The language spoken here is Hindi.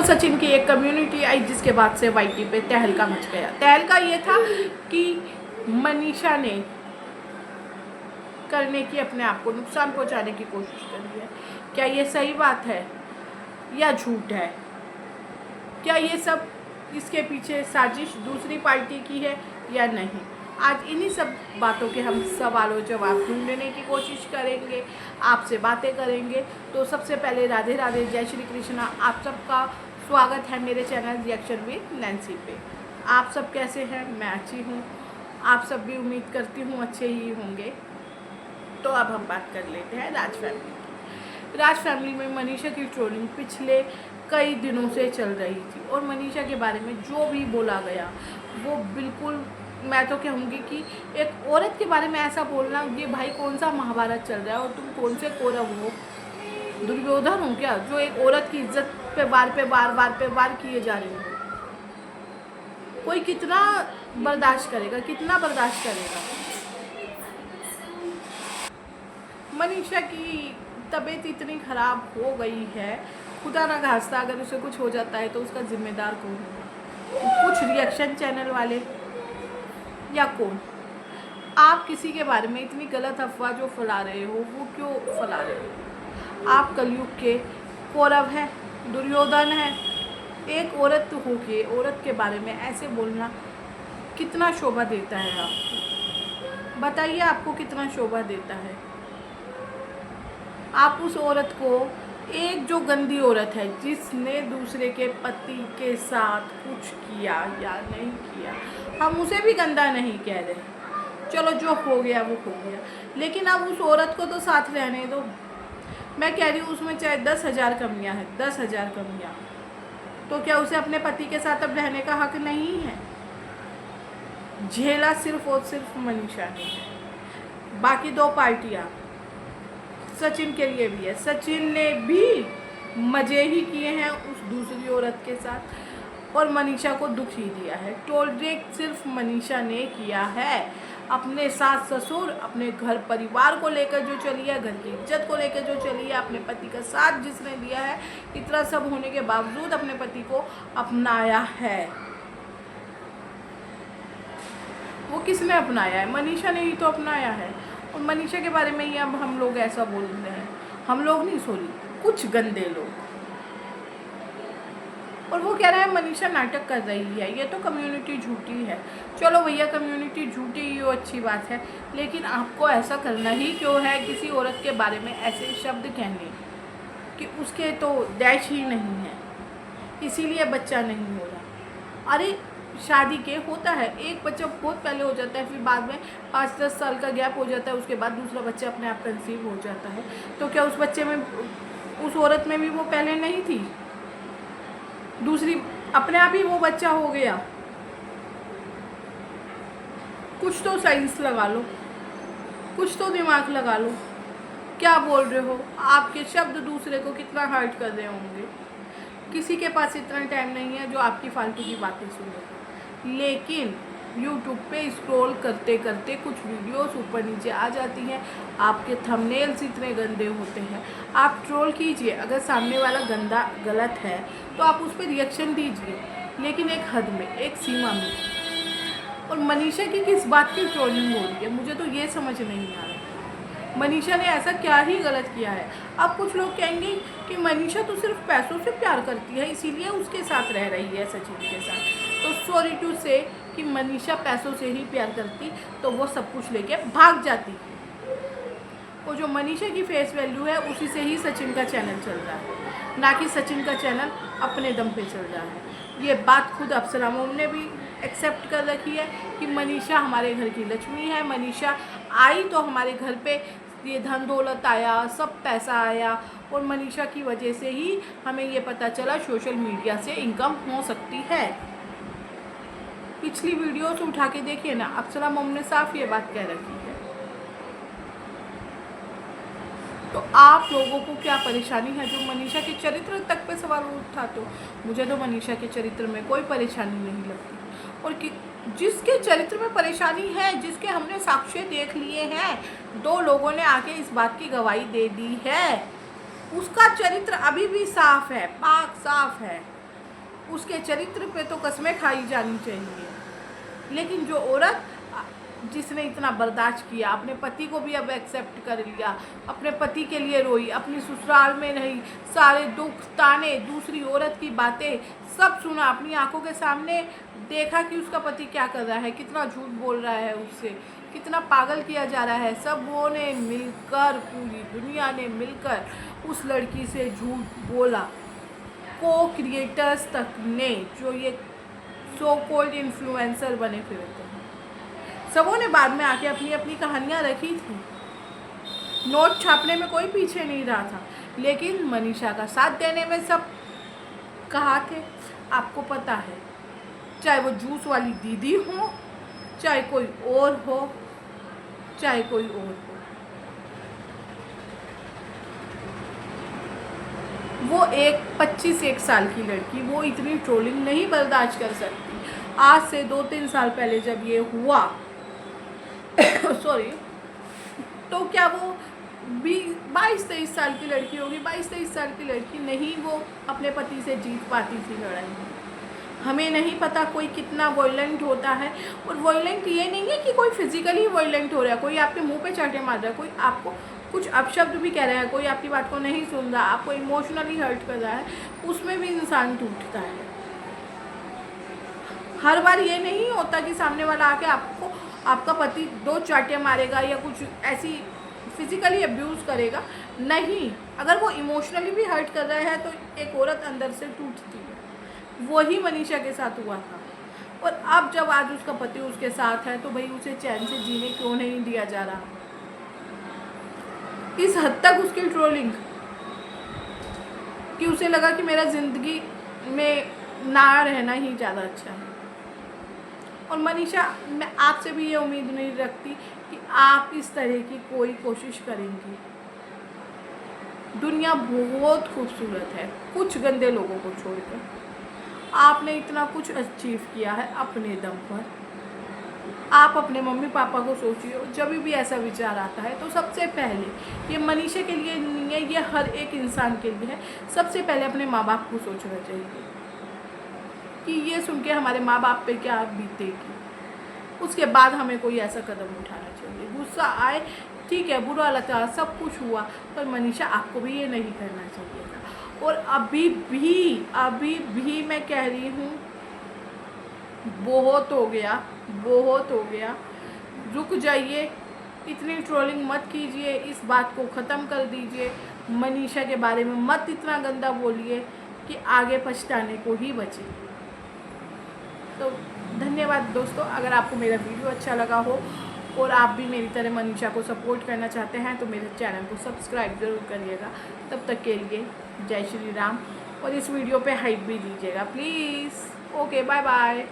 सचिन की एक कम्युनिटी आई जिसके बाद से वाईटी पे तहलका मच गया। तहलका ये था कि मनीषा ने करने की अपने आप को नुकसान पहुंचाने की कोशिश करी है। क्या ये सही बात है या झूठ है? क्या ये सब इसके पीछे साजिश दूसरी पार्टी की है या नहीं? आज इन्हीं सब बातों के हम सवालों जवाब ढूंढने की कोशिश करेंगे, आपसे बातें करेंगे। तो सबसे पहले राधे राधे, जय श्री कृष्णा। आप सबका स्वागत है मेरे चैनल रिएक्शन विद नैन्सी पे। आप सब कैसे हैं? मैं अच्छी हूँ, आप सब भी उम्मीद करती हूँ अच्छे ही होंगे। तो अब हम बात कर लेते हैं राज फैमिली की। राज फैमिली में मनीषा की ट्रोलिंग पिछले कई दिनों से चल रही थी और मनीषा के बारे में जो भी बोला गया वो बिल्कुल, मैं तो कहूँगी कि एक औरत के बारे में ऐसा बोलना, ये भाई कौन सा महाभारत चल रहा है और तुम कौन से कौरव हो, दुर्योधन हो क्या, जो एक औरत की इज्जत पे वार किए जा रहे हो? कोई कितना बर्दाश्त करेगा, कितना बर्दाश्त करेगा? मनीषा की तबीयत इतनी ख़राब हो गई है, खुदा ना खास्ता अगर उसे कुछ हो जाता है तो उसका जिम्मेदार कौन होगा? कुछ रिएक्शन चैनल वाले या कौन? आप किसी के बारे में इतनी गलत अफवाह जो फैला रहे हो वो क्यों फैला रहे हो? आप कलयुग के कौरव हैं, दुर्योधन हैं। एक औरत होके औरत के बारे में ऐसे बोलना कितना शोभा देता है आपको? बताइए, आपको कितना शोभा देता है? आप उस औरत को, एक जो गंदी औरत है जिसने दूसरे के पति के साथ कुछ किया या नहीं किया, हम उसे भी गंदा नहीं कह रहे, चलो जो हो गया वो हो गया, लेकिन अब उस औरत को तो साथ रहने दो। मैं कह रही हूँ उसमें चाहे 10,000 कमियाँ हैं, 10,000 कमियाँ, तो क्या उसे अपने पति के साथ अब रहने का हक नहीं है? झेला सिर्फ और सिर्फ मनीषा ने, बाकी दो पार्टियाँ सचिन के लिए भी है। सचिन ने भी मज़े ही किए हैं उस दूसरी औरत के साथ और मनीषा को दुख ही दिया है। टोलरेट सिर्फ मनीषा ने किया है। अपने सास ससुर, अपने घर परिवार को लेकर जो चली है, घर की इज्जत को लेकर जो चली है, अपने पति का साथ जिसने दिया है, इतना सब होने के बावजूद अपने पति को अपनाया है। वो किसने अपनाया है? मनीषा ने ही तो अपनाया है। और मनीषा के बारे में ही अब हम लोग ऐसा बोल रहे हैं, हम लोग नहीं, सॉरी, कुछ गंदे लोग। और वो कह रहे हैं मनीषा नाटक कर रही है, ये तो कम्युनिटी झूठी है। चलो भैया, कम्युनिटी झूठी ही हो, अच्छी बात है, लेकिन आपको ऐसा करना ही क्यों है? किसी औरत के बारे में ऐसे शब्द कहने कि उसके तो डैश ही नहीं है, इसीलिए बच्चा नहीं हो रहा। अरे शादी के होता है, एक बच्चा बहुत पहले हो जाता है, फिर बाद में 5-10 साल का गैप हो जाता है, उसके बाद दूसरा बच्चा अपने आप कंसीव हो जाता है। तो क्या उस बच्चे में, उस औरत में भी वो पहले नहीं थी? दूसरी अपने आप ही वो बच्चा हो गया। कुछ तो साइंस लगा लो, कुछ तो दिमाग लगा लो। क्या बोल रहे हो? आपके शब्द दूसरे को कितना हर्ट कर रहे होंगे। किसी के पास इतना टाइम नहीं है जो आपकी फालतू की बातें सुने, लेकिन YouTube पे स्क्रॉल करते करते कुछ वीडियोस ऊपर नीचे आ जाती हैं, आपके थंबनेल्स इतने गंदे होते हैं। आप ट्रोल कीजिए, अगर सामने वाला गंदा गलत है तो आप उस पर रिएक्शन दीजिए, लेकिन एक हद में, एक सीमा में। और मनीषा की किस बात की ट्रोलिंग हो रही है, मुझे तो ये समझ नहीं आ रहा। मनीषा ने ऐसा क्या ही गलत किया है? अब कुछ लोग कहेंगे कि मनीषा तो सिर्फ पैसों से प्यार करती है, इसीलिए उसके साथ रह रही है सचिन के साथ। तो सॉरी टू से कि मनीषा पैसों से ही प्यार करती तो वो सब कुछ लेके भाग जाती। और जो मनीषा की फेस वैल्यू है उसी से ही सचिन का चैनल चल रहा है, ना कि सचिन का चैनल अपने दम पे चल रहा है। ये बात खुद अप्सरा मोम ने भी एक्सेप्ट कर रखी है कि मनीषा हमारे घर की लक्ष्मी है। मनीषा आई तो हमारे घर पे ये धन दौलत आया, सब पैसा आया, और मनीषा की वजह से ही हमें ये पता चला सोशल मीडिया से इनकम हो सकती है। पिछली वीडियोस उठा के देखिए ना, अप्सरा मोम ने साफ ये बात कह रखी है। तो आप लोगों को क्या परेशानी है जो मनीषा के चरित्र तक पे सवाल उठाते हो? मुझे तो मनीषा के चरित्र में कोई परेशानी नहीं लगती, और जिसके चरित्र में परेशानी है, जिसके हमने साक्ष्य देख लिए हैं, 2 लोगों ने आके इस बात की गवाही दे दी है, उसका चरित्र अभी भी साफ है, पाक साफ है। उसके चरित्र पे तो कस्में खाई जानी चाहिए। लेकिन जो औरत जिसने इतना बर्दाश्त किया, अपने पति को भी अब एक्सेप्ट कर लिया, अपने पति के लिए रोई, अपनी ससुराल में रही, सारे दुख ताने, दूसरी औरत की बातें सब सुना, अपनी आंखों के सामने देखा कि उसका पति क्या कर रहा है, कितना झूठ बोल रहा है उससे, कितना पागल किया जा रहा है, सब वो ने मिलकर, पूरी दुनिया ने मिलकर उस लड़की से झूठ बोला। को क्रिएटर्स तक ने, जो ये सो कॉल्ड इन्फ्लुएंसर बने फिरते हैं, सबों ने बाद में आके अपनी अपनी कहानियाँ रखी थी। नोट छापने में कोई पीछे नहीं रहा था, लेकिन मनीषा का साथ देने में सब कहा थे। आपको पता है, चाहे वो जूस वाली दीदी हो, चाहे कोई और हो, चाहे कोई और हो, वो एक 25 साल की लड़की वो इतनी ट्रोलिंग नहीं बर्दाश्त कर सकती। आज से 2-3 साल पहले जब ये हुआ सॉरी, तो क्या वो 22-23 साल की लड़की होगी? 22-23 साल की लड़की नहीं वो अपने पति से जीत पाती थी लड़ाई में। हमें नहीं पता कोई कितना वॉयलेंट होता है, और वॉयलेंट ये नहीं है कि कोई फिजिकली वॉयलेंट हो रहा है, कोई आपके मुंह पे चाटे मार रहा है, कोई आपको कुछ अपशब्द भी कह रहा है, कोई आपकी बात को नहीं सुन रहा, आपको इमोशनली हर्ट कर रहा है, उसमें भी इंसान टूटता है। हर बार ये नहीं होता कि सामने वाला आके आपको, आपका पति 2 चाटे मारेगा या कुछ ऐसी फिजिकली अब्यूज़ करेगा, नहीं। अगर वो इमोशनली भी हर्ट कर रहा है तो एक औरत अंदर से टूटती है। वही मनीषा के साथ हुआ था, और अब जब आज उसका पति उसके साथ है तो भाई उसे चैन से जीने क्यों नहीं दिया जा रहा? इस हद तक उसकी ट्रोलिंग कि उसे लगा कि मेरा ज़िंदगी में ना रहना ही ज़्यादा अच्छा है। और मनीषा, मैं आपसे भी ये उम्मीद नहीं रखती कि आप इस तरह की कोई कोशिश करेंगी। दुनिया बहुत खूबसूरत है, कुछ गंदे लोगों को छोड़कर। आपने इतना कुछ अचीव किया है अपने दम पर। आप अपने मम्मी पापा को सोचिए, जब भी ऐसा विचार आता है तो सबसे पहले, ये मनीषा के लिए नहीं है, ये हर एक इंसान के लिए है, सबसे पहले अपने माँ बाप को सोचना चाहिए कि ये सुन के हमारे माँ बाप पे क्या बीतेगी। उसके बाद हमें कोई ऐसा कदम उठाना चाहिए। गुस्सा आए ठीक है, बुरा लगा, सब कुछ हुआ, पर मनीषा आपको भी ये नहीं करना चाहिए था। और अभी भी मैं कह रही हूँ, बहुत हो गया, बहुत हो गया। रुक जाइए, इतनी ट्रोलिंग मत कीजिए, इस बात को ख़त्म कर दीजिए। मनीषा के बारे में मत इतना गंदा बोलिए कि आगे पछताने को ही बचे। तो धन्यवाद दोस्तों। अगर आपको मेरा वीडियो अच्छा लगा हो और आप भी मेरी तरह मनीषा को सपोर्ट करना चाहते हैं तो मेरे चैनल को सब्सक्राइब ज़रूर करिएगा। तब तक के लिए जय श्री राम, और इस वीडियो पे हाइप भी दीजिएगा प्लीज़। Okay, bye bye.